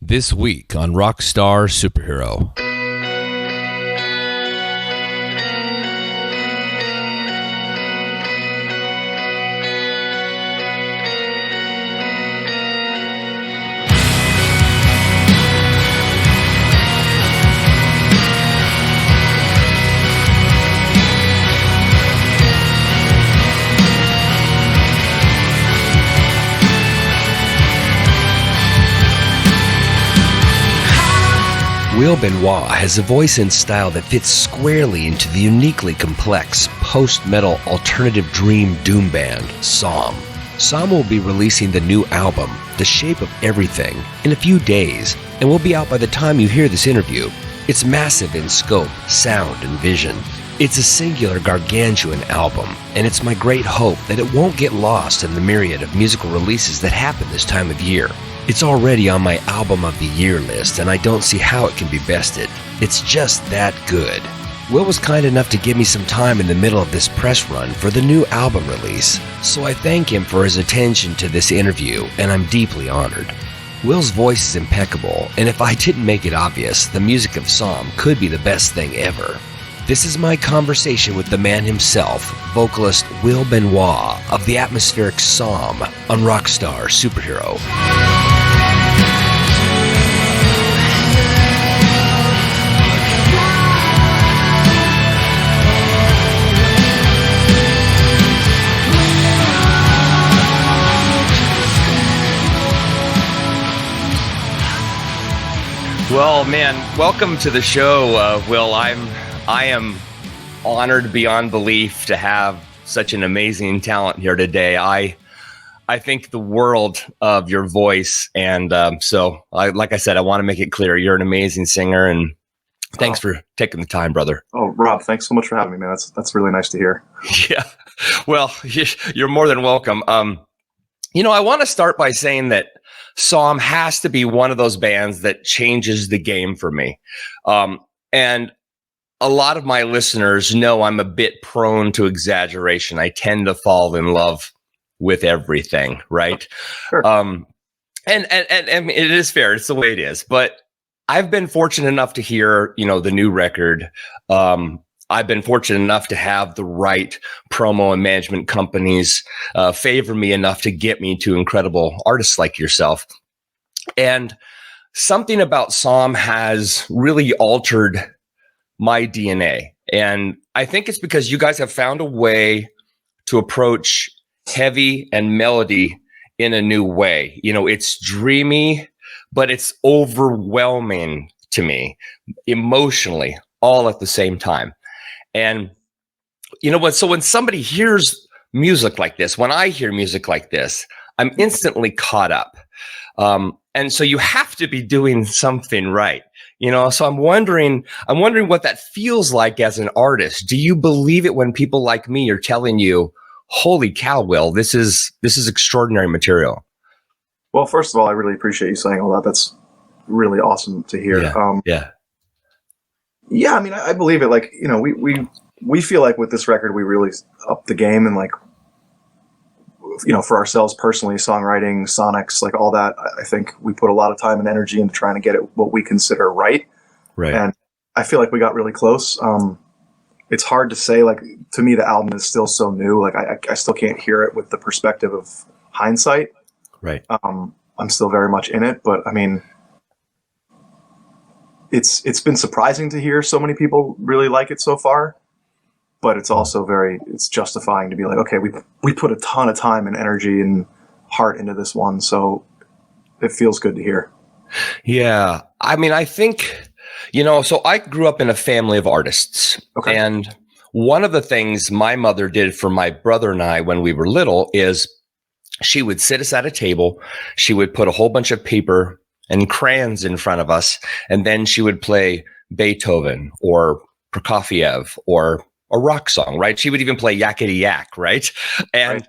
This week on Rockstar Superhero. Will Benoit has a voice and style that fits squarely into the uniquely complex post-metal alternative dream doom band, SOM. SOM will be releasing the new album, The Shape of Everything, in a few days, and will be out by the time you hear this interview. It's massive in scope, sound, and vision. It's a singular gargantuan album, and it's my great hope that it won't get lost in the myriad of musical releases that happen this time of year. It's already on my Album of the Year list, and I don't see how it can be bested. It's just that good. Will was kind enough to give me some time in the middle of this press run for the new album release, so I thank him for his attention to this interview, and I'm deeply honored. Will's voice is impeccable, and if I didn't make it obvious, the music of SOM could be the best thing ever. This is my conversation with the man himself, vocalist Will Benoit of the atmospheric SOM on Rockstar Superhero. Well, man, welcome to the show, Will. I am honored beyond belief to have such an amazing talent here today. I think the world of your voice, and like I said, I want to make it clear you're an amazing singer, and thanks for taking the time, brother. Oh, Rob, thanks so much for having me, man. That's really nice to hear. Yeah, well, you're more than welcome. I want to start by saying that SOM has to be one of those bands that changes the game for me. And a lot of my listeners know I'm a bit prone to exaggeration. I tend to fall in love with everything, right? Sure. And it is fair. It's the way it is. But I've been fortunate enough to hear, the new record. I've been fortunate enough to have the right promo and management companies favor me enough to get me to incredible artists like yourself. And something about SOM has really altered my DNA. And I think it's because you guys have found a way to approach heavy and melody in a new way. It's dreamy, but it's overwhelming to me emotionally, all at the same time. And so when somebody hears music like this, when I hear music like this, I'm instantly caught up. And so you have to be doing something right. So I'm wondering what that feels like as an artist. Do you believe it when people like me are telling you, holy cow, Will, this is extraordinary material? Well, first of all, I really appreciate you saying all that. That's really awesome to hear. Yeah. I mean, I believe it. Like, we feel like with this record, we really upped the game, and for ourselves personally, songwriting, sonics, like all that. I think we put a lot of time and energy into trying to get it what we consider right. Right. And I feel like we got really close. It's hard to say, like, to me, the album is still so new. Like I still can't hear it with the perspective of hindsight. Right. I'm still very much in it, but I mean, it's been surprising to hear so many people really like it so far, but it's also it's justifying to be like, okay, we put a ton of time and energy and heart into this one, so it feels good to hear. Yeah. I mean, I think, so I grew up in a family of artists. Okay. And one of the things my mother did for my brother and I when we were little is she would sit us at a table. She would put a whole bunch of paper and crayons in front of us, and then she would play Beethoven or Prokofiev or a rock song, right? She would even play Yakety Yak, right? And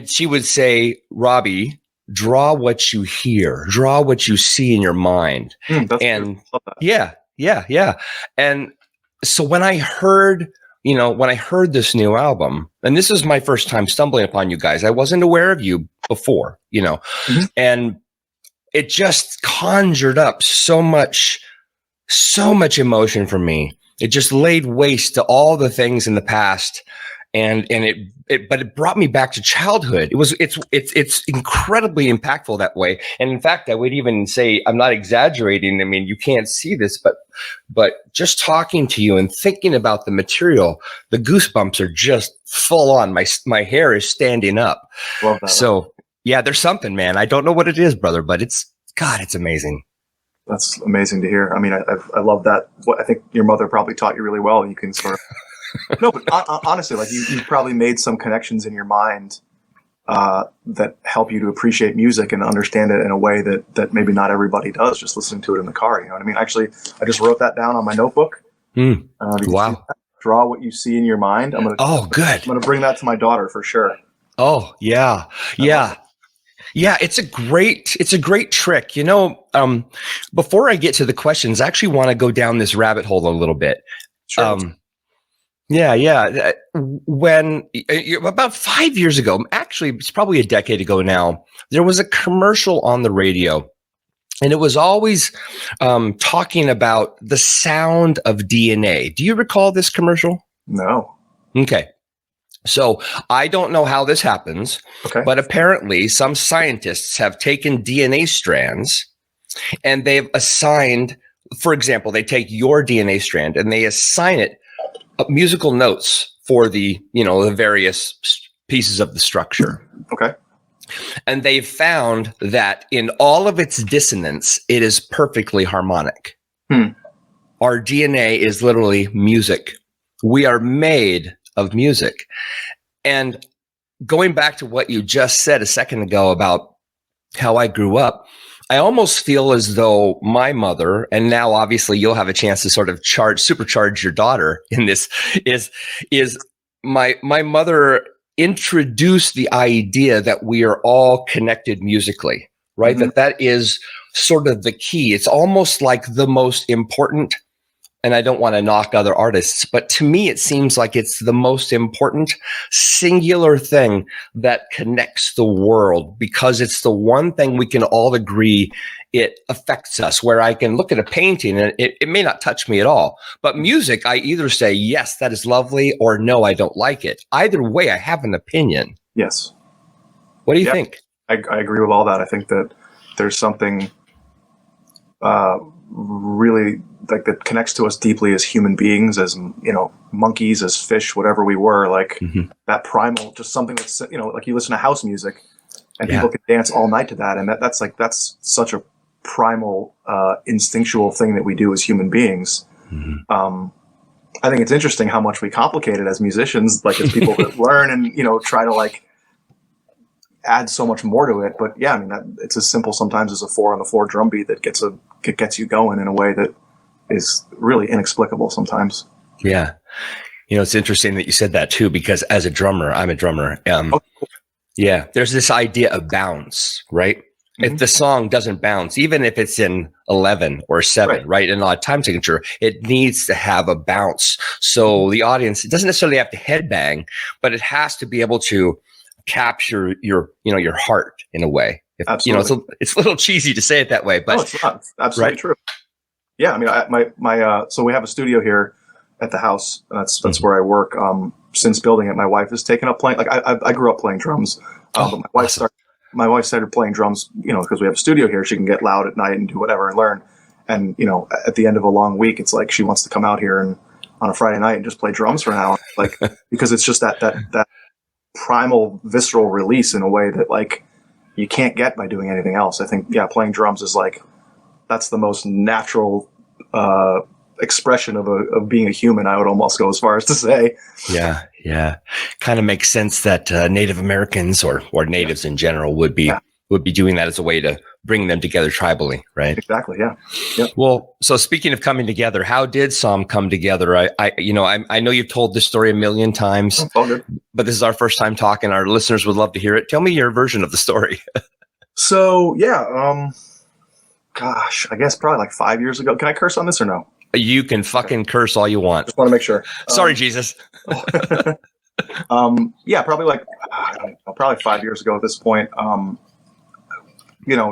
she would say, Robbie, draw what you hear, draw what you see in your mind. That's Yeah. And so when I heard this new album, and this is my first time stumbling upon you guys, I wasn't aware of you before, Mm-hmm. and it just conjured up so much emotion for me. It just laid waste to all the things in the past. And but it brought me back to childhood. It's incredibly impactful that way. And in fact, I would even say, I'm not exaggerating. I mean, you can't see this, but just talking to you and thinking about the material, the goosebumps are just full on. My hair is standing up. Love that. So yeah, there's something, man. I don't know what it is, brother, but it's amazing. That's amazing to hear. I mean, I love that. I think your mother probably taught you really well. You can sort of no, but honestly, like you probably made some connections in your mind that help you to appreciate music and understand it in a way that maybe not everybody does just listening to it in the car. You know what I mean? Actually, I just wrote that down on my notebook. Wow. Draw what you see in your mind. Good. I'm going to bring that to my daughter for sure. Oh, yeah. Yeah. Yeah, it's a great trick. You know, before I get to the questions, I actually want to go down this rabbit hole a little bit. Sure. Yeah. When about 5 years ago, actually, it's probably a decade ago now, there was a commercial on the radio, and it was always talking about the sound of DNA. Do you recall this commercial? No. Okay. So I don't know how this happens, but apparently some scientists have taken DNA strands and they've assigned, for example, they take your DNA strand and they assign it musical notes for the various pieces of the structure. Okay. And they've found that in all of its dissonance, it is perfectly harmonic. Our DNA is literally music. We are made of music. And going back to what you just said a second ago about how I grew up, I almost feel as though my mother, and now obviously you'll have a chance to sort of supercharge your daughter in this, is my mother introduced the idea that we are all connected musically, right? Mm-hmm. That is sort of the key. It's almost like the most important, and I don't want to knock other artists, but to me, it seems like it's the most important singular thing that connects the world, because it's the one thing we can all agree it affects us, where I can look at a painting and it may not touch me at all. But music, I either say, yes, that is lovely, or no, I don't like it. Either way, I have an opinion. Yes. What do you think? I agree with all that. I think that there's something really like that connects to us deeply as human beings, as monkeys, as fish, whatever we were, like that primal, just something that's like you listen to house music and people can dance all night to that, and that's such a primal instinctual thing that we do as human beings. I think it's interesting how much we complicate it as musicians, like as people that learn and try to like add so much more to it. But yeah, I mean, it's as simple sometimes as a 4-on-the-floor drum beat that gets you going in a way that is really inexplicable sometimes. Yeah. It's interesting that you said that too, because as a drummer, I'm a drummer. Yeah, there's this idea of bounce, right? If the song doesn't bounce, even if it's in 11 or 7, right? In a time signature, it needs to have a bounce. So the audience, it doesn't necessarily have to headbang, but it has to be able to capture your heart in a way. Absolutely. It's a little cheesy to say it that way, but no, it's not. It's absolutely true. Yeah, I mean, so we have a studio here at the house. That's where I work. Since building it, my wife has taken up playing. Like I grew up playing drums, but my wife started playing drums. Because we have a studio here, she can get loud at night and do whatever and learn. And at the end of a long week, it's like she wants to come out here and on a Friday night and just play drums for an hour, like because it's just that primal, visceral release in a way that like you can't get by doing anything else. I think playing drums is like that's the most natural expression of being a human. I would almost go as far as to say. Yeah. Kind of makes sense that Native Americans or natives in general would be doing that as a way to bring them together tribally, right? Exactly. Yeah. Yep. Well, so speaking of coming together, how did SOM come together? I know you've told this story a million times, but this is our first time talking. Our listeners would love to hear it. Tell me your version of the story. So gosh, I guess probably like 5 years ago. Can I curse on this or no? You can fucking curse all you want. Just want to make sure. Sorry, Jesus. Probably like probably 5 years ago at this point.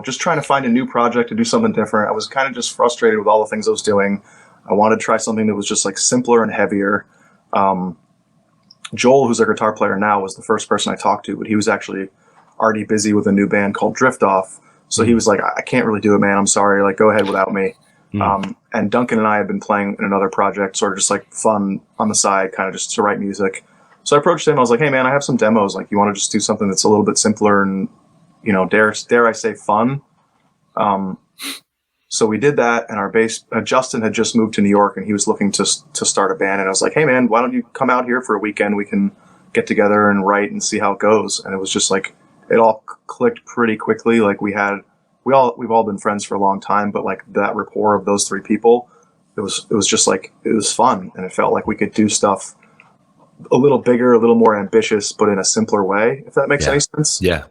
just trying to find a new project to do something different. I was kind of just frustrated with all the things I was doing. I wanted to try something that was just like simpler and heavier. Joel, who's our guitar player now, was the first person I talked to, but he was actually already busy with a new band called Drift Off. So he was like, I can't really do it, man. I'm sorry. Like, go ahead without me. And Duncan and I had been playing in another project, sort of just like fun on the side, kind of just to write music. So I approached him. I was like, hey, man, I have some demos. Like, you want to just do something that's a little bit simpler and, dare I say fun? So we did that, and our bass, Justin had just moved to New York, and he was looking to start a band. And I was like, hey, man, why don't you come out here for a weekend? We can get together and write and see how it goes. And it was just like, it all clicked pretty quickly. Like we've all been friends for a long time, but like that rapport of those three people, it was just like, it was fun. And it felt like we could do stuff a little bigger, a little more ambitious, but in a simpler way, if that makes any sense. Yeah.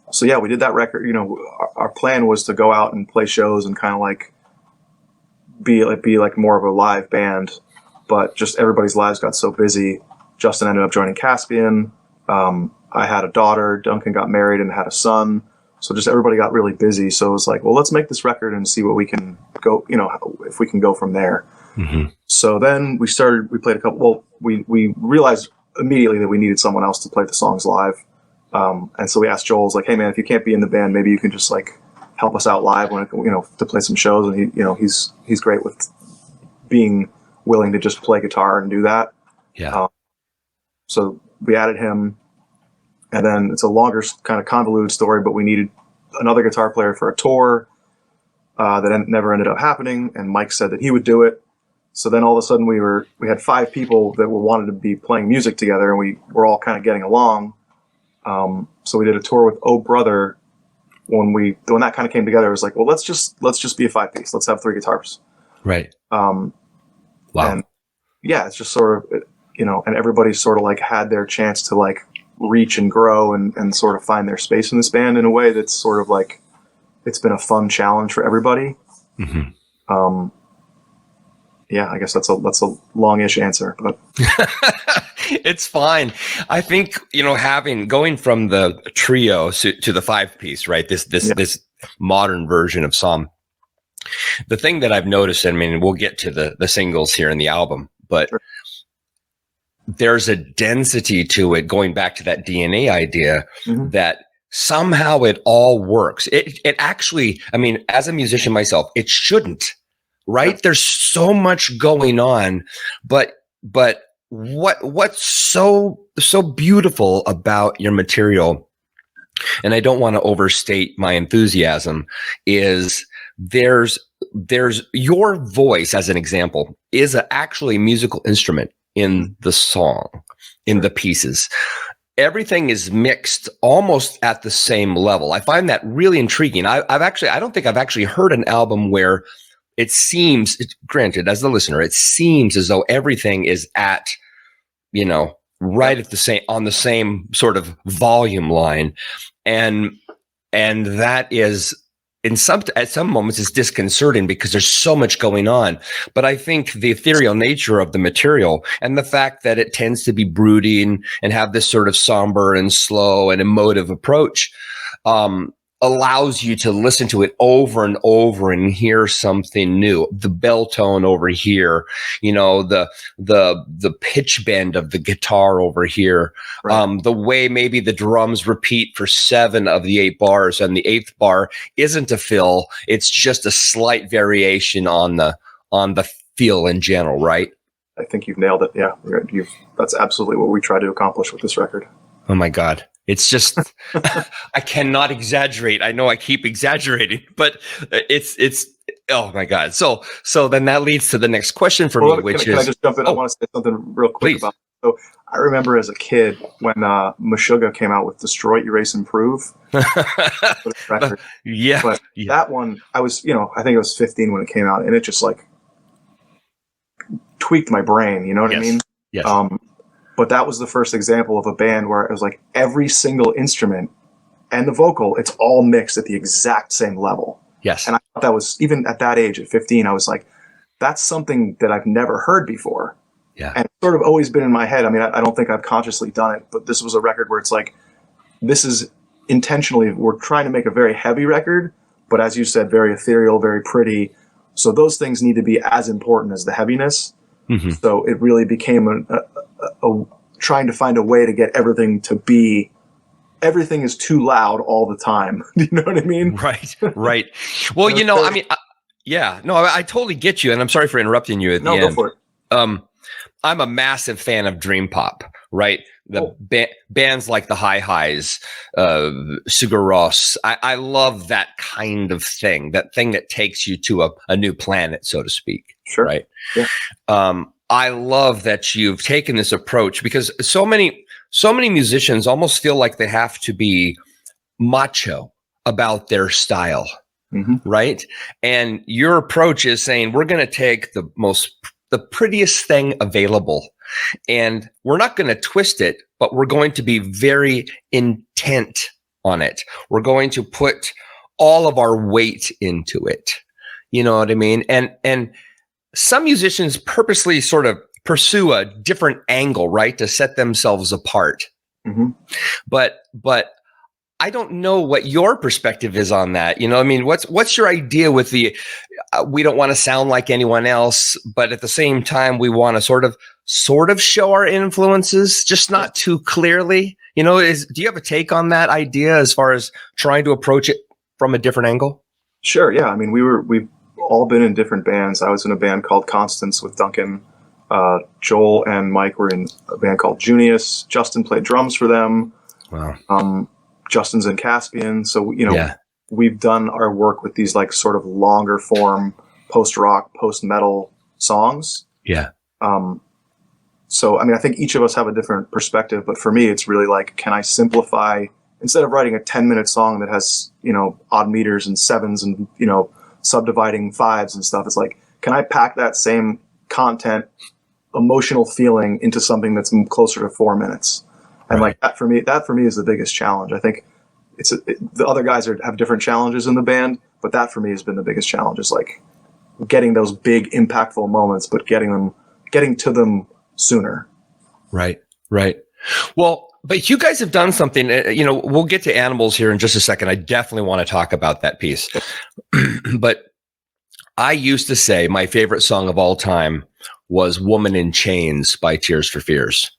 So yeah, we did that record. Our plan was to go out and play shows and kind of like be like more of a live band, but just everybody's lives got so busy. Justin ended up joining Caspian. I had a daughter. Duncan got married and had a son. So just everybody got really busy. So it was like, well, let's make this record and see what we can go, if we can go from there. Mm-hmm. So then we played a couple. Well, we realized immediately that we needed someone else to play the songs live. And so we asked Joel, like, hey man, if you can't be in the band, maybe you can just like help us out live when to play some shows. And he's great with being willing to just play guitar and do that. Yeah. So we added him, and then it's a longer kind of convoluted story, but we needed another guitar player for a tour that never ended up happening. And Mike said that he would do it. So then all of a sudden we had 5 people that wanted to be playing music together, and we were all kind of getting along. So we did a tour with Oh Brother. When that kind of came together, it was like, well, let's just be a 5-piece. Let's have 3 guitars. Right. Wow. And yeah, it's just sort of, and everybody sort of like had their chance to like reach and grow and sort of find their space in this band in a way that's sort of like, it's been a fun challenge for everybody. Mm-hmm. Yeah, I guess that's a longish answer, but it's fine. I think, going from the trio to the 5-piece, right? This modern version of SOM. The thing that I've noticed, we'll get to the singles here in the album, but sure, there's a density to it, going back to that DNA idea, mm-hmm, that somehow it all works. It actually, as a musician myself, it shouldn't, right? Yeah. There's so much going on, but what's so beautiful about your material, and I don't want to overstate my enthusiasm, is there's your voice, as an example, is actually a musical instrument in the song, in the pieces. Everything is mixed almost at the same level. I find that really intriguing. I don't think I've actually heard an album where it seems, granted, as the listener, it seems as though everything is at, right at on the same sort of volume line. And that is, at some moments, it's disconcerting because there's so much going on. But I think the ethereal nature of the material and the fact that it tends to be brooding and have this sort of somber and slow and emotive approach allows you to listen to it over and over and hear something new. The bell tone over here, the pitch bend of the guitar over here, right, the way maybe the drums repeat for 7 of the 8 bars, and the 8th bar isn't a fill. It's just a slight variation on the feel in general, right? I think you've nailed it. Yeah, that's absolutely what we try to accomplish with this record. Oh my God. It's just, I cannot exaggerate. I know I keep exaggerating, but it's, oh my God. So then that leads to the next question for me, which is. Can I just jump in? I want to say something real quick about it. So I remember as a kid when Meshuggah came out with Destroy, Erase, Improve. Record. Yeah. But that one, I was, I think I was 15 when it came out, and it just like tweaked my brain. You know what I mean? Yes. But that was the first example of a band where it was like every single instrument and the vocal, it's all mixed at the exact same level. Yes. And I thought that was, even at that age, at 15, I was like, that's something that I've never heard before. Yeah. And it's sort of always been in my head. I don't think I've consciously done it, but this was a record where it's like, this is intentionally, we're trying to make a very heavy record, but as you said, very ethereal, very pretty. So those things need to be as important as the heaviness. Mm-hmm. So it really became a trying to find a way to get everything to be, everything is too loud all the time. You know what I mean? Right. Well, I mean, I totally get you. And I'm sorry for interrupting you at the end. No, go for it. I'm a massive fan of dream pop, right? The bands like the Hi Hi's, Sigur Rós. I love that kind of thing, that thing that takes you to a new planet, so to speak. Sure. Right. Yeah. I love that you've taken this approach, because so many musicians almost feel like they have to be macho about their style. Mm-hmm. Right. And your approach is saying, we're going to take the prettiest thing available, and we're not going to twist it, but we're going to be very intent on it. We're going to put all of our weight into it. You know what I mean? And some musicians purposely sort of pursue a different angle, right, to set themselves apart. Mm-hmm. But I don't know what your perspective is on that. You know, I mean, what's your idea with the, we don't want to sound like anyone else, but at the same time, we want to sort of show our influences, just not too clearly. You know, do you have a take on that idea as far as trying to approach it from a different angle? Sure. Yeah. I mean, we've all been in different bands. I was in a band called Constance with Duncan. Joel and Mike were in a band called Junius. Justin played drums for them. Wow. Justin's in Caspian. So, we've done our work with these like sort of longer form post-rock, post-metal songs. Yeah. So, I mean, I think each of us have a different perspective, but for me, it's really like, can I simplify, instead of writing a 10-minute song that has, odd meters and sevens and, subdividing fives and stuff, it's like, can I pack that same content, emotional feeling into something that's closer to 4 minutes? And right. Like that for me is the biggest challenge. I think the other guys have different challenges in the band, but that for me has been the biggest challenge, is like getting those big impactful moments, but getting to them sooner. Right. Well, but you guys have done something, we'll get to Animals here in just a second. I definitely want to talk about that piece. But I used to say my favorite song of all time was Woman in Chains by Tears for Fears.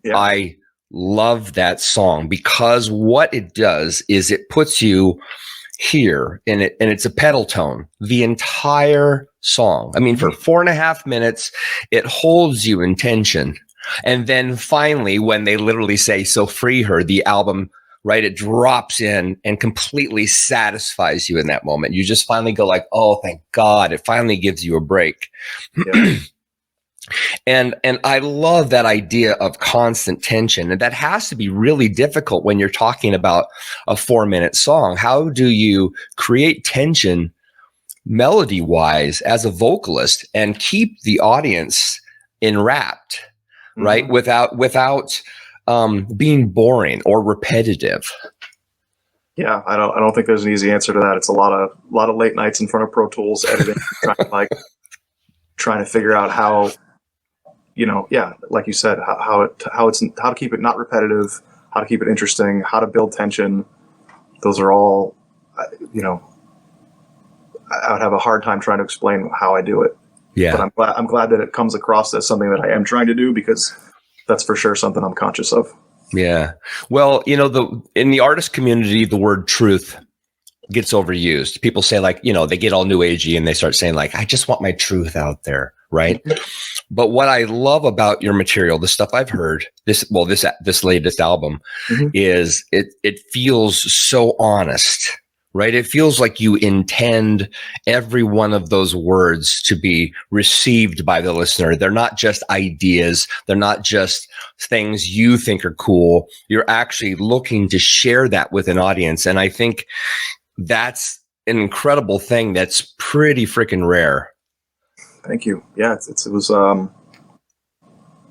Yeah. I love that song because what it does is it puts you here in it, and it's a pedal tone the entire song. I mean, for 4.5 minutes, it holds you in tension. And then finally, when they literally say, "So free her," the album, right, it drops in and completely satisfies you in that moment. You just finally go like, "Oh, thank God." It finally gives you a break. Yeah. And I love that idea of constant tension. And that has to be really difficult when you're talking about a 4-minute song. How do you create tension melody wise as a vocalist and keep the audience enwrapped, right? Without being boring or repetitive. Yeah, I don't think there's an easy answer to that. It's a lot of late nights in front of Pro Tools editing, trying to figure out how, like you said, how to keep it not repetitive, how to keep it interesting, how to build tension. Those are all, I would have a hard time trying to explain how I do it. Yeah. But I'm glad that it comes across as something that I am trying to do, because that's for sure something I'm conscious of. Yeah. Well, in the artist community, the word truth gets overused. People say they get all new agey and they start saying I just want my truth out there. Right. But what I love about your material, the stuff I've heard, this latest album, is it feels so honest, right? It feels like you intend every one of those words to be received by the listener. They're not just ideas. They're not just things you think are cool. You're actually looking to share that with an audience. And I think that's an incredible thing that's pretty freaking rare. Thank you. Yeah, it was,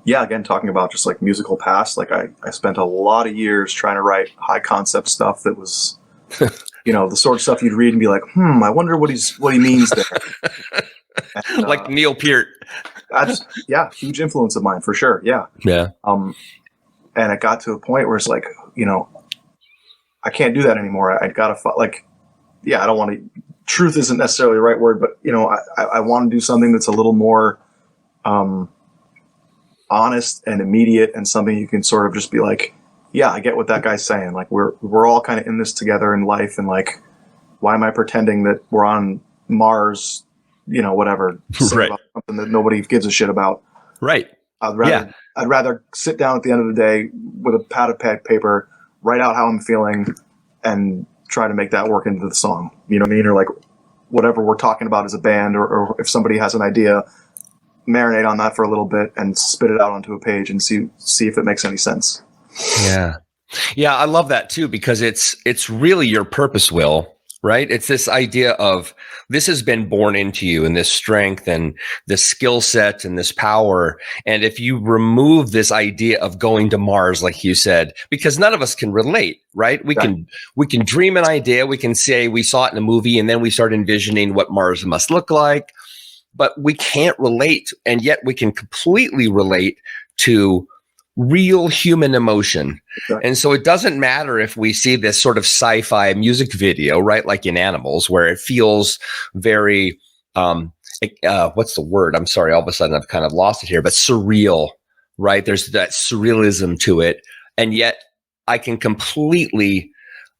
again, talking about just like musical past, I spent a lot of years trying to write high concept stuff that was, the sort of stuff you'd read and be like, I wonder what he means there. And, like Neil Peart. Huge influence of mine for sure. Yeah. Yeah. And it got to a point where it's like, I can't do that anymore. I gotta like, yeah, I don't want to. Truth isn't necessarily the right word, but I want to do something that's a little more honest and immediate, and something you can sort of just be like, yeah, I get what that guy's saying. Like we're all kind of in this together in life, and like, why am I pretending that we're on Mars? Whatever. Right. About something that nobody gives a shit about. Right. I'd rather sit down at the end of the day with a pad of paper, write out how I'm feeling, and try to make that work into the song. You know what I mean? Or like whatever we're talking about as a band, or if somebody has an idea, marinate on that for a little bit and spit it out onto a page and see if it makes any sense. Yeah. Yeah, I love that too, because it's really your purpose, Will, right? It's this idea of this has been born into you, and this strength and this skill set and this power. And if you remove this idea of going to Mars, like you said, because none of us can relate, right? We can dream an idea. We can say we saw it in a movie, and then we start envisioning what Mars must look like, but we can't relate. And yet we can completely relate to real human emotion. Right. And so it doesn't matter if we see this sort of sci-fi music video, right? Like in Animals, where it feels very, what's the word? I'm sorry. All of a sudden I've kind of lost it here, but surreal, right? There's that surrealism to it. And yet I can completely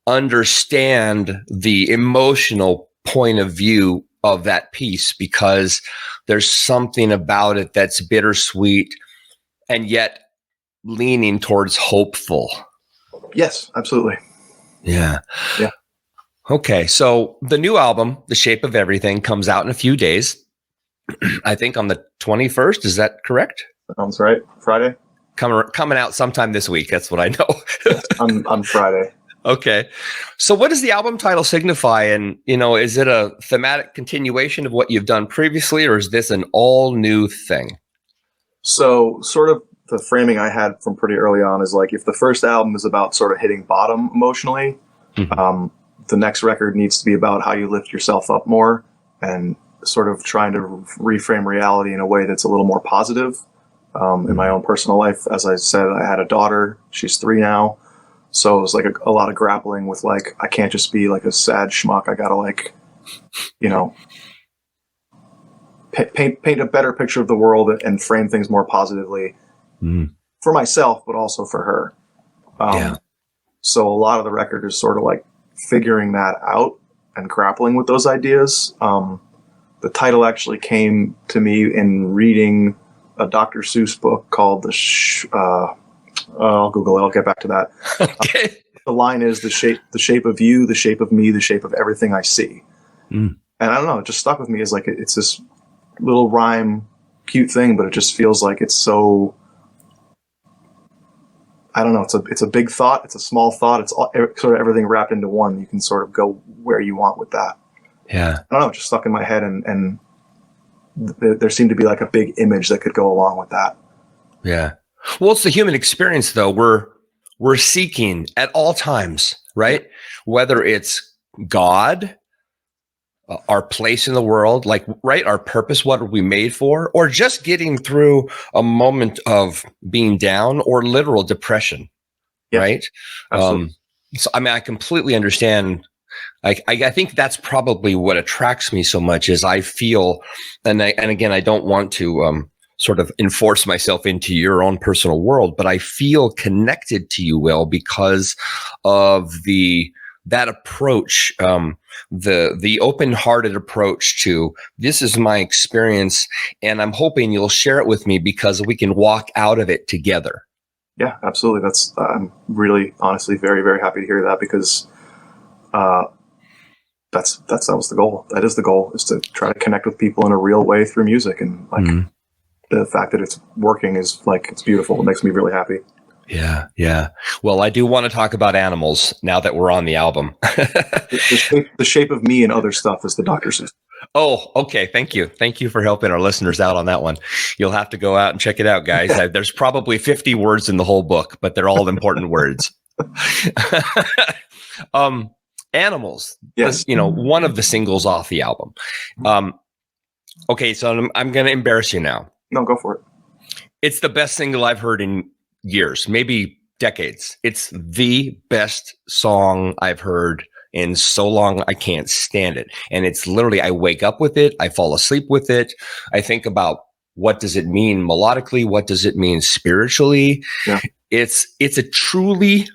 understand the emotional point of view of that piece, because there's something about it that's bittersweet and yet leaning towards hopeful. Yes, absolutely. Yeah. Yeah. Okay. So the new album, The Shape of Everything, comes out in a few days. I think on the 21st. Is that correct? Sounds right. Friday. Coming out sometime this week. That's what I know. Yes, on Friday. Okay. So what does the album title signify? And, is it a thematic continuation of what you've done previously, or is this an all new thing? So sort of the framing I had from pretty early on is like, if the first album is about sort of hitting bottom emotionally, the next record needs to be about how you lift yourself up more and sort of trying to reframe reality in a way that's a little more positive. In my own personal life, as I said, I had a daughter. She's 3 now. So it was like a lot of grappling with like, I can't just be like a sad schmuck. I gotta like, paint a better picture of the world and frame things more positively for myself, but also for her. So a lot of the record is sort of like figuring that out and grappling with those ideas. The title actually came to me in reading a Dr. Seuss book called I'll Google it. I'll get back to that. Okay. The line is the shape of you, the shape of me, the shape of everything I see. And I don't know, it just stuck with me as like, it's this little rhyme, cute thing, but it just feels like it's so, I don't know. It's a big thought. It's a small thought. It's all, sort of everything wrapped into one. You can sort of go where you want with that. Yeah. I don't know. It just stuck in my head, and there seemed to be like a big image that could go along with that. Yeah. Well, it's the human experience, though. We're seeking at all times, right? Whether it's God, our place in the world, like, right, our purpose, what are we made for, or just getting through a moment of being down or literal depression, right? Absolutely. So, I mean, I completely understand. I think that's probably what attracts me so much is I feel, and again, I don't want to sort of enforce myself into your own personal world, but I feel connected to you, Will, because of that approach, the open-hearted approach to this is my experience, and I'm hoping you'll share it with me because we can walk out of it together. Yeah, absolutely. I'm really, honestly, very, very happy to hear that, because that was the goal. That is the goal, is to try to connect with people in a real way through music, and like the fact that it's working is like, it's beautiful. It makes me really happy. Yeah. Yeah. Well, I do want to talk about Animals now that we're on the album. the shape of me and other stuff is the Dr. Seuss. Oh, okay. Thank you. Thank you for helping our listeners out on that one. You'll have to go out and check it out, guys. There's probably 50 words in the whole book, but they're all important words. Animals. Yes. One of the singles off the album. Okay. So I'm going to embarrass you now. No, go for it. It's the best single I've heard in years, maybe decades. It's the best song I've heard in so long. I can't stand it. And it's literally, I wake up with it. I fall asleep with it. I think about, what does it mean melodically? What does it mean spiritually? Yeah. It's a truly,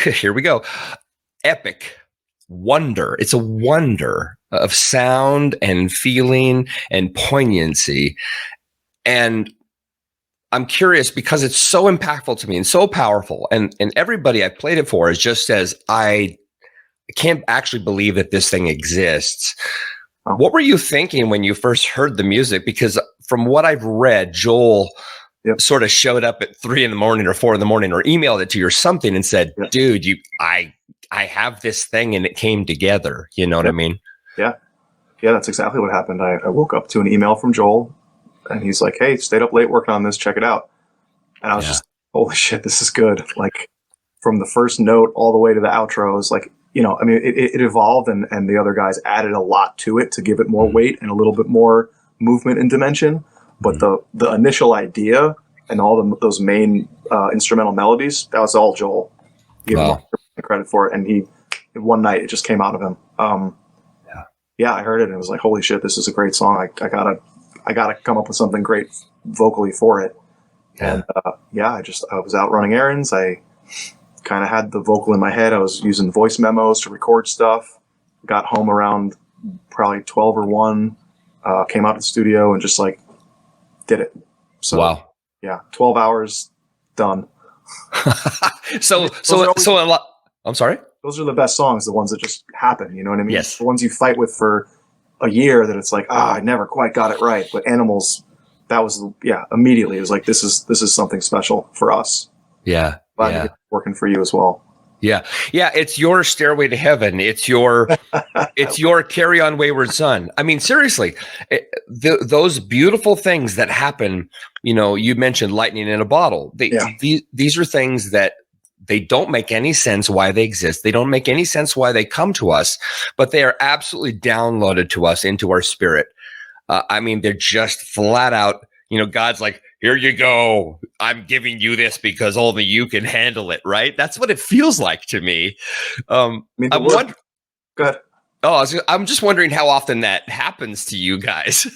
here we go, epic wonder. It's a wonder of sound and feeling and poignancy. And I'm curious because it's so impactful to me and so powerful. And everybody I've played it for is just says, I can't actually believe that this thing exists. Oh. What were you thinking when you first heard the music? Because from what I've read, Joel sort of showed up at 3 a.m. or 4 a.m. or emailed it to you or something and said, dude, I have this thing and it came together. You know what I mean? Yeah. Yeah, that's exactly what happened. I woke up to an email from Joel and he's like, hey, stayed up late working on this. Check it out. And I was just, holy shit, this is good. Like from the first note all the way to the outros, like, you know, I mean, it evolved and the other guys added a lot to it to give it more weight and a little bit more movement and dimension. But the initial idea and all those main instrumental melodies, that was all Joel. He gave him credit for it. And one night it just came out of him. I heard it and it was like, holy shit, this is a great song. I gotta come up with something great vocally for it. And I was out running errands. I kind of had the vocal in my head. I was using voice memos to record stuff. Got home around probably 12 or 1. Came out to the studio and just like did it. So wow. Yeah, 12 hours done. so a lot. I'm sorry. Those are the best songs, the ones that just happen. You know what I mean? Yes. The ones you fight with for a year that it's like, I never quite got it right. But Animals, that was immediately it was like this is something special for us. Yeah. Glad it's working for you as well. Yeah. Yeah. It's your Stairway to Heaven. It's your Carry On Wayward Son. I mean, seriously, those beautiful things that happen, you know, you mentioned lightning in a bottle. These are things that they don't make any sense why they exist. They don't make any sense why they come to us, but they are absolutely downloaded to us into our spirit. I mean, they're just flat out, you know, God's like, here you go. I'm giving you this because only you can handle it, right? That's what it feels like to me. Go ahead. I'm just wondering how often that happens to you guys,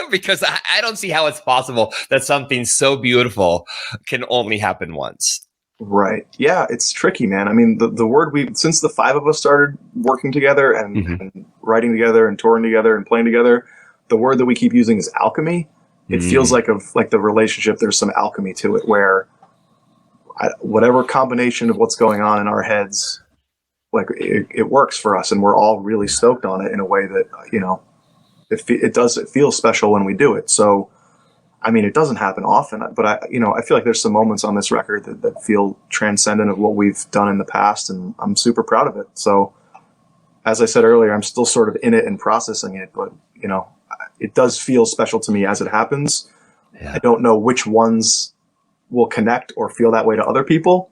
because I don't see how it's possible that something so beautiful can only happen once. Right. Yeah, it's tricky, man. I mean, the word since the 5 of us started working together and writing together and touring together and playing together, the word that we keep using is alchemy. It feels like the relationship, there's some alchemy to it where whatever combination of what's going on in our heads, like it works for us and we're all really stoked on it in a way that, you know, it feels special when we do it. So, I mean, it doesn't happen often, but I feel like there's some moments on this record that feel transcendent of what we've done in the past, and I'm super proud of it. So, as I said earlier, I'm still sort of in it and processing it, but, you know, it does feel special to me as it happens. Yeah. I don't know which ones will connect or feel that way to other people,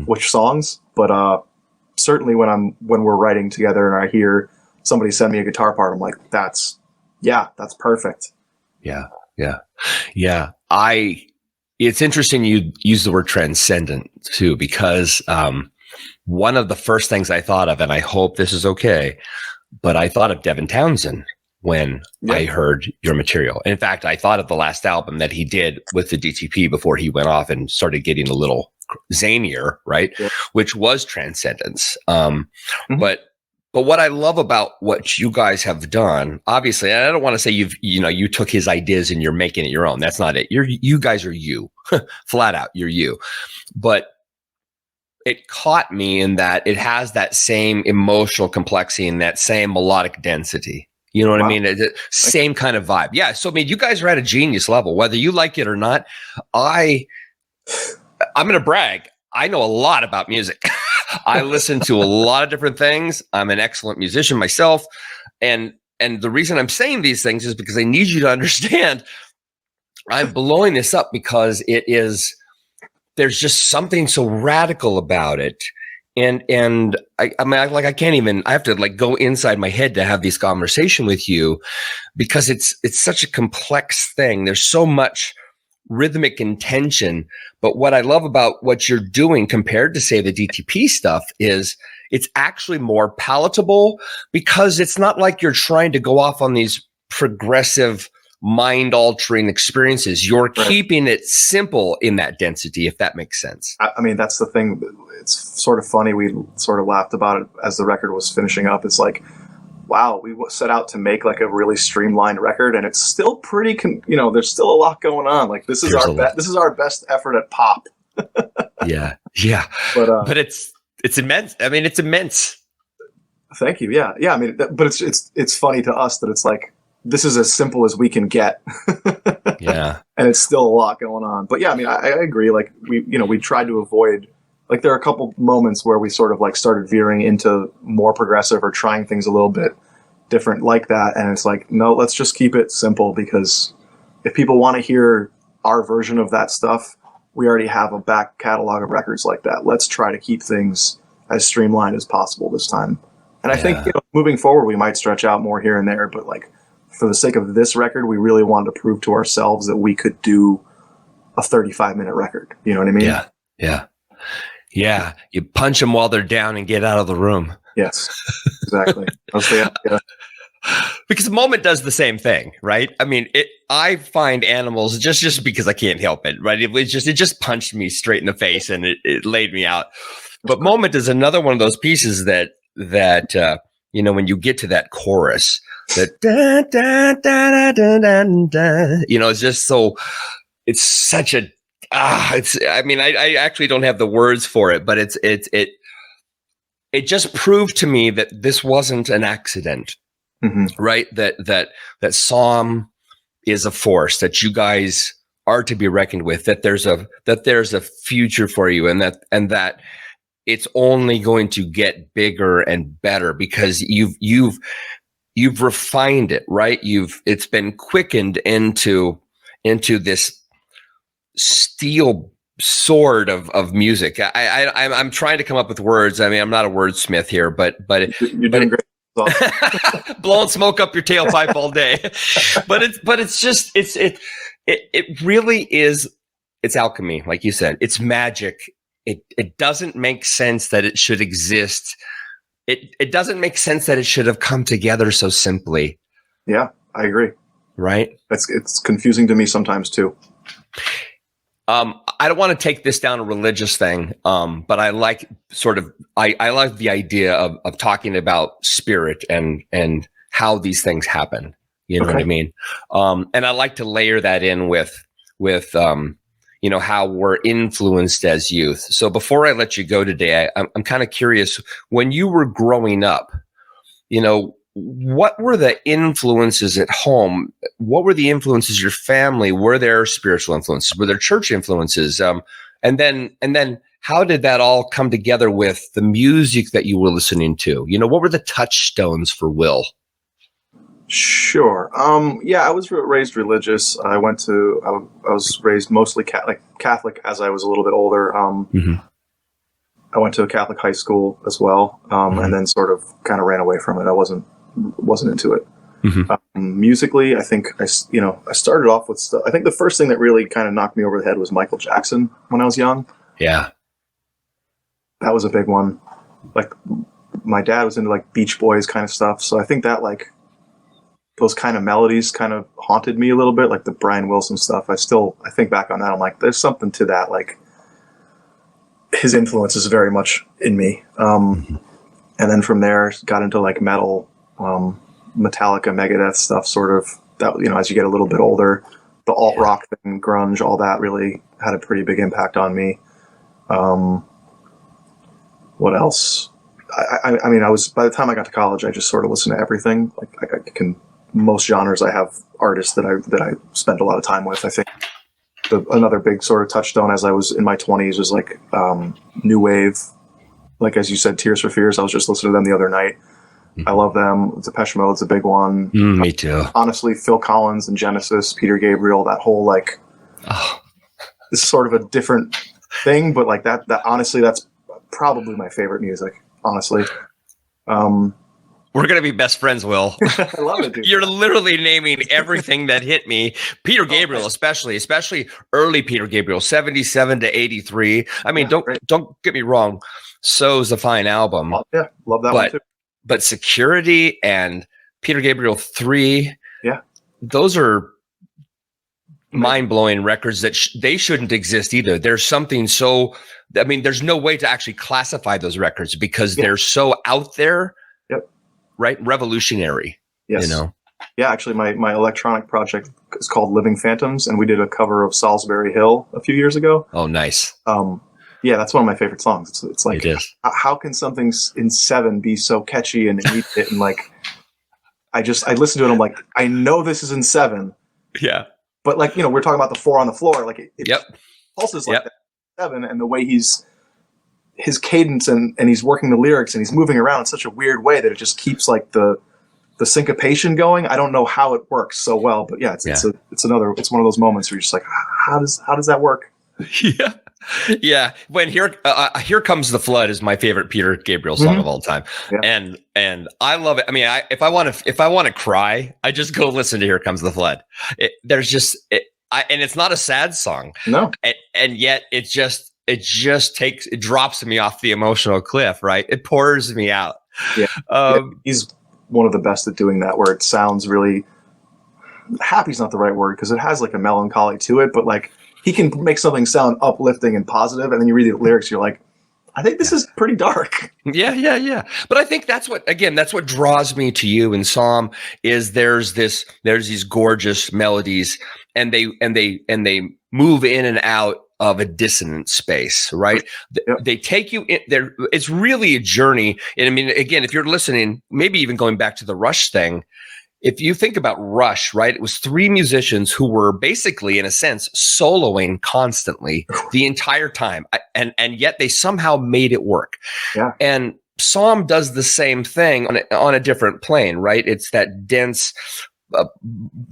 which songs, but certainly when we're writing together and I hear somebody send me a guitar part, I'm like, that's perfect. Yeah. It's interesting you use the word transcendent too, because one of the first things I thought of, and I hope this is okay, but I thought of Devin Townsend when I heard your material. In fact, I thought of the last album that he did with the DTP before he went off and started getting a little zanier, right? Yeah. Which was Transcendence. But what I love about what you guys have done, obviously, and I don't want to say you took his ideas and you're making it your own. That's not it. You guys are you, flat out. You're you. But it caught me in that it has that same emotional complexity and that same melodic density. You know what I mean? Same kind of vibe. Yeah. So, I mean, you guys are at a genius level, whether you like it or not. I'm going to brag. I know a lot about music. I listen to a lot of different things. I'm an excellent musician myself. And the reason I'm saying these things is because I need you to understand I'm blowing this up because there's just something so radical about it. And I can't even, I have to like go inside my head to have this conversation with you because it's such a complex thing. There's so much rhythmic intention. But what I love about what you're doing compared to, say, the DTP stuff is it's actually more palatable, because it's not like you're trying to go off on these progressive mind altering experiences. You're keeping it simple in that density, if that makes sense. I mean, that's the thing. It's sort of funny. We sort of laughed about it as the record was finishing up. It's like, wow, we set out to make like a really streamlined record, and it's still pretty, there's still a lot going on. Like this is our best effort at pop. Yeah. But it's immense. I mean, it's immense. Thank you. Yeah. I mean, but it's funny to us that it's like, this is as simple as we can get. Yeah. And it's still a lot going on. But yeah, I mean, I agree. Like we tried to avoid, like there are a couple moments where we sort of like started veering into more progressive or trying things a little bit different like that. And it's like, no, let's just keep it simple, because if people want to hear our version of that stuff, we already have a back catalog of records like that. Let's try to keep things as streamlined as possible this time. And I think moving forward, we might stretch out more here and there, but like for the sake of this record, we really wanted to prove to ourselves that we could do a 35-minute record. You know what I mean? Yeah. You punch them while they're down and get out of the room. Yes, exactly. Because Moment does the same thing, right? I mean, I find Animals just because I can't help it, right? It just punched me straight in the face and it laid me out. But Moment is another one of those pieces that when you get to that chorus, that da, da, da, da, da, da, it's just so, it's such a, I actually don't have the words for it, but it just proved to me that this wasn't an accident, right? That SOM is a force, that you guys are to be reckoned with, that there's a future for you, and that it's only going to get bigger and better because you've refined it, right? It's been quickened into this steel sword of music. I'm trying to come up with words. I mean, I'm not a wordsmith here, but you're doing great. Blowing smoke up your tailpipe all day. But it's just it really is. It's alchemy, like you said. It's magic. It doesn't make sense that it should exist. It doesn't make sense that it should have come together so simply. Yeah, I agree. Right? It's confusing to me sometimes too. I don't want to take this down a religious thing, but I like I like the idea of talking about spirit and how these things happen. You know what I mean? And I like to layer that in with how we're influenced as youth. So before I let you go today, I'm kind of curious, when you were growing up, what were the influences at home? What were the influences your family? Were there spiritual influences? Were there church influences? And then how did that all come together with the music that you were listening to? What were the touchstones for Will? Sure. I was raised religious. I was raised mostly Catholic as I was a little bit older. I went to a Catholic high school as well. And then sort of kind of ran away from it. I wasn't into it. Musically, I think I started off with stuff. I think the first thing that really kind of knocked me over the head was Michael Jackson when I was young. Yeah. That was a big one. Like my dad was into like Beach Boys kind of stuff. So I think that like those kind of melodies kind of haunted me a little bit, like the Brian Wilson stuff. I think back on that. I'm like, there's something to that. Like his influence is very much in me. And then from there got into like metal, Metallica, Megadeth stuff, sort of that, as you get a little bit older, the alt rock thing, grunge, all that really had a pretty big impact on me. What else? I mean, by the time I got to college, I just sort of listened to everything. Like most genres. I have artists that I spent a lot of time with. I think another big sort of touchstone as I was in my 20s was like new wave. Like as you said, Tears for Fears. I was just listening to them the other night. I love them. Depeche Mode's a big one. Me too. Honestly, Phil Collins and Genesis, Peter Gabriel, that whole like this is sort of a different thing, but like that honestly, that's probably my favorite music. Honestly, We're going to be best friends, Will. I love it, dude. You're literally naming everything that hit me. Peter Gabriel, especially early Peter Gabriel, 77 to 83. I mean, don't get me wrong. So's a fine album. Oh, yeah, love that one too. But Security and Peter Gabriel 3, those are mind-blowing records that they shouldn't exist either. There's something so, I mean, there's no way to actually classify those records because they're so out there. Right? Revolutionary. Yes. You know? Yeah, actually my electronic project is called Living Phantoms, and we did a cover of Salisbury Hill a few years ago. Oh, nice. Yeah, that's one of my favorite songs. It's like, how can something in 7 be so catchy and immediate? And like, I listen to it, I'm like, I know this is in 7. Yeah. But like, you know, we're talking about the 4 on the floor. Like it pulses like that 7, and the way his cadence and he's working the lyrics and he's moving around in such a weird way that it just keeps like the syncopation going. I don't know how it works so well, but it's one of those moments where you're just like, how does that work? Yeah. Yeah. When Here Comes the Flood is my favorite Peter Gabriel song of all time. Yeah. And I love it. I mean, if I want to cry, I just go listen to Here Comes the Flood. And it's not a sad song. No. And yet it drops me off the emotional cliff, right? It pours me out. Yeah. He's one of the best at doing that, where it sounds really, happy's not the right word, because it has like a melancholy to it, but like he can make something sound uplifting and positive, and then you read the lyrics, you're like, I think this is pretty dark. Yeah. But I think that's what draws me to you in SOM is there's these gorgeous melodies, and they move in and out of a dissonant space, right? They take you in there. It's really a journey. And I mean, again, if you're listening, maybe even going back to the Rush thing, if you think about Rush, right, it was 3 musicians who were basically, in a sense, soloing constantly the entire time. And yet they somehow made it work. Yeah. And SOM does the same thing on a different plane, right? It's that dense,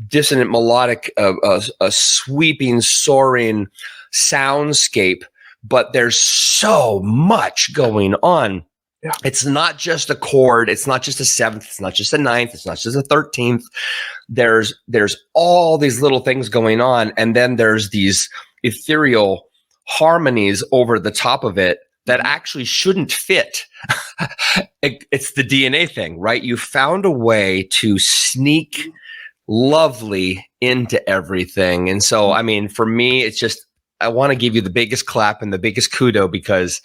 dissonant, melodic, a sweeping, soaring soundscape, but there's so much going on. Yeah. It's not just a chord. It's not just a 7th. It's not just a 9th. It's not just a 13th. There's all these little things going on. And then there's these ethereal harmonies over the top of it that actually shouldn't fit. It's the DNA thing, right? You found a way to sneak lovely into everything. And so, I mean, for me, it's just, I want to give you the biggest clap and the biggest kudo because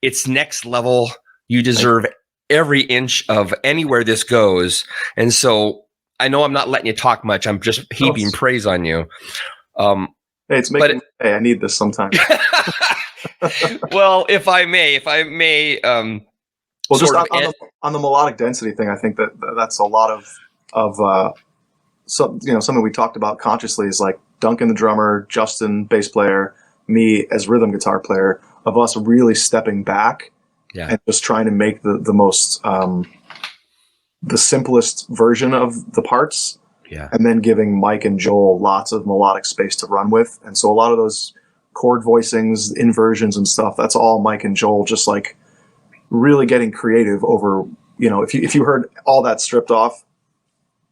it's next level. You deserve every inch of anywhere this goes. And so I know I'm not letting you talk much. I'm just heaping praise on you. Hey, it's making, I need this sometimes. Well, if I may, well, just on the melodic density thing, I think that's a lot of something we talked about consciously is like Duncan, the drummer, Justin, bass player, me as rhythm guitar player, of us really stepping back and just trying to make the most, the simplest version of the parts. Yeah. And then giving Mike and Joel lots of melodic space to run with. And so a lot of those chord voicings, inversions and stuff, that's all Mike and Joel just like really getting creative over, if you heard all that stripped off,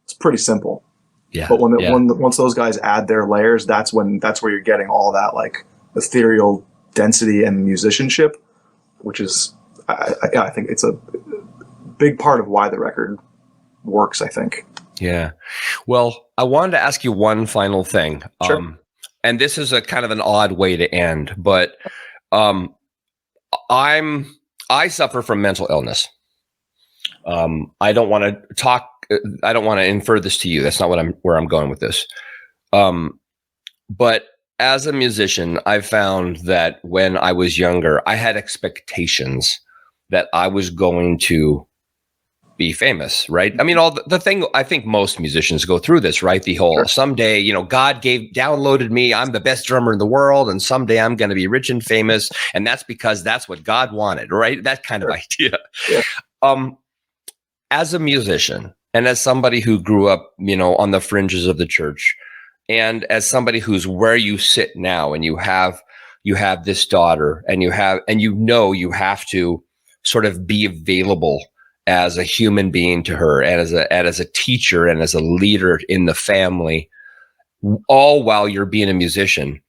it's pretty simple. Yeah. But once those guys add their layers, that's where you're getting all that like ethereal density and musicianship, which is, I think it's a big part of why the record works, I think. Yeah. Well, I wanted to ask you one final thing. Sure. And this is a kind of an odd way to end, but I suffer from mental illness. I don't want to infer this to you. That's not where I'm going with this. But as a musician, I've found that when I was younger, I had expectations that I was going to be famous, right? I mean, the thing, I think most musicians go through this, right? The whole someday, God downloaded me. I'm the best drummer in the world. And someday I'm going to be rich and famous. And that's because that's what God wanted, right? That kind of idea. Yeah. As a musician and as somebody who grew up, on the fringes of the church, and as somebody who's where you sit now, and you have this daughter, and you have to sort of be available as a human being to her, and as a teacher and as a leader in the family, all while you're being a musician.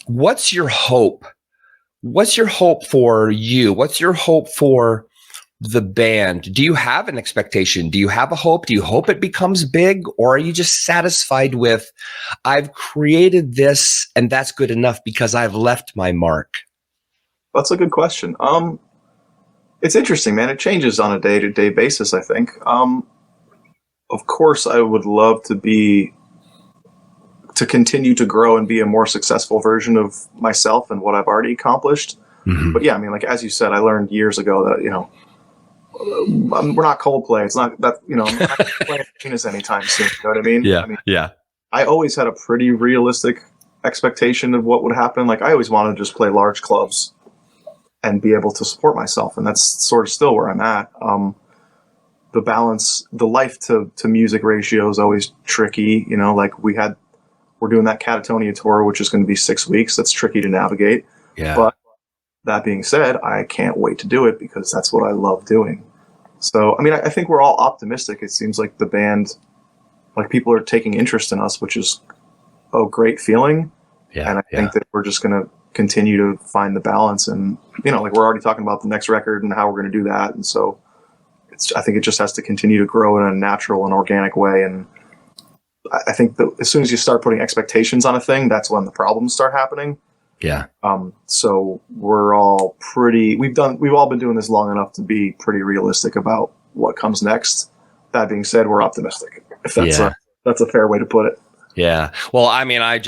What's your hope? What's your hope for you? What's your hope for the band? Do you have an expectation? Do you have a hope? Do you hope it becomes big? Or are you just satisfied with, I've created this and that's good enough because I've left my mark? That's a good question. It's interesting, man. It changes on a day-to-day basis, I think. Of course, I would love to continue to grow and be a more successful version of myself and what I've already accomplished. Mm-hmm. But yeah, I mean, like, as you said, I learned years ago that, we're not Coldplay. It's not that, I'm not playing penis anytime soon. You know what I mean? Yeah. I mean, yeah. I always had a pretty realistic expectation of what would happen. Like, I always wanted to just play large clubs and be able to support myself. And that's sort of still where I'm at. The balance, the life to music ratio is always tricky. Like we're doing that Catatonia tour, which is going to be 6 weeks. That's tricky to navigate. Yeah. But that being said, I can't wait to do it because that's what I love doing. So, I mean, I think we're all optimistic. It seems like the band, like people are taking interest in us, which is a great feeling. Yeah. And I think that we're just going to continue to find the balance. And, like we're already talking about the next record and how we're going to do that. And so I think it just has to continue to grow in a natural and organic way. And I think that as soon as you start putting expectations on a thing, that's when the problems start happening. Yeah. So we're all we've all been doing this long enough to be pretty realistic about what comes next. That being said, we're optimistic. If that's a fair way to put it. Yeah. Well, I mean, I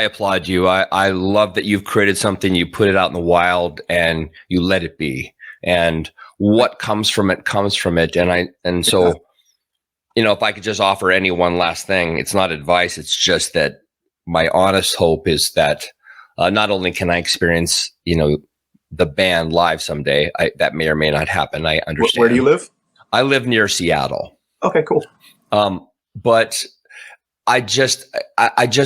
applaud you. I love that you've created something, you put it out in the wild and you let it be. And what comes from it comes from it. And so, if I could just offer any one last thing, it's not advice. It's just that my honest hope is that not only can I experience, the band live someday, that may or may not happen. I understand. Where do you live? I live near Seattle. Okay, cool. But I just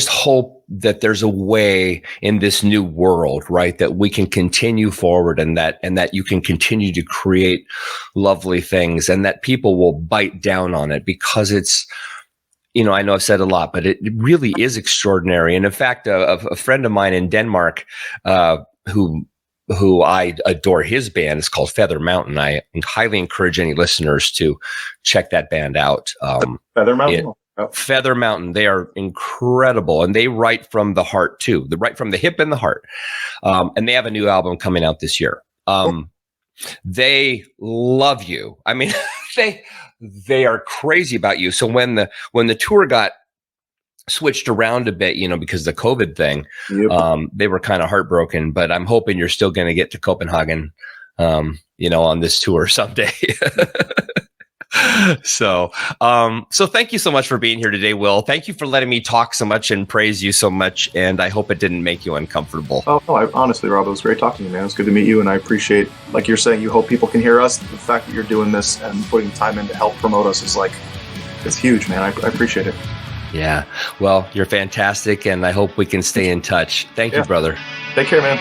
hope that there's a way in this new world, right, that we can continue forward and that you can continue to create lovely things and that people will bite down on it because it's, I know I've said a lot, but it really is extraordinary. And in fact, a friend of mine in Denmark, who I adore, his band is called Feather Mountain. I highly encourage any listeners to check that band out. Feather Mountain? Feather Mountain. They are incredible. And they write from the heart too. They write from the hip and the heart. And they have a new album coming out this year. They love you. I mean, they are crazy about you. So when the tour got switched around a bit, because of the COVID thing, they were kind of heartbroken, but I'm hoping you're still going to get to Copenhagen, on this tour someday. So thank you so much for being here today, Will. Thank you for letting me talk so much and praise you so much. And I hope it didn't make you uncomfortable. Oh, no, honestly, Rob, it was great talking to you, man. It was good to meet you. And I appreciate, like you're saying, you hope people can hear us. The fact that you're doing this and putting time in to help promote us is it's huge, man. I appreciate it. Yeah. Well, you're fantastic. And I hope we can stay in touch. Thank you, brother. Take care, man.